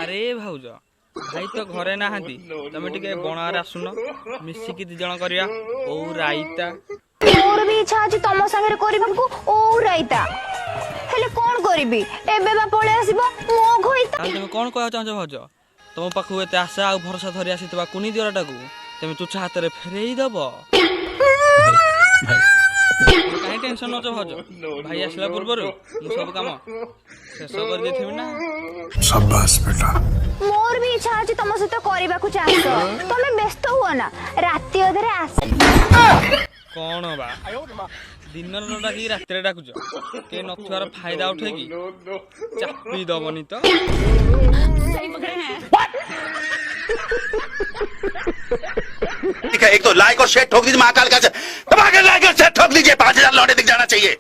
अरे भाउज भाई तो घरे नहांती तमे टिके बनारे आसुन मिसिकी दी जण करिया ओ राइता मोर भी इच्छा अछि तम संगे करबाकू ओ राइता हेले कोन करबी एबे बा पळे आसीबो मो घोइता तमे कोन कहय चाहछ भाउज तम पाखु एते आशा आ भरोसा धरि आसीतबा कुनी दियराटाकू तमे तुछा हातरे फेरेई दबो काहे टेंशन न भाउज भाई आसला पूर्वरु मु सब काम शेष कर देथिबि ना शाबाश बेटा मोर भी इच्छा अछि तम सहित करबाकू चाहछ तमे व्यस्त हुआ ना राति अधरे आस कौन बा दिन डाकी रात डाकुच के नथुआर फायदा उठे कि चापी दबनी तो ठीक है एक तो लाइक और शेयर ठोक दीजिए महाकाल का दबा के लाइक और शेयर ठोक दीजिए 5000 लौटे दिख जाना चाहिए।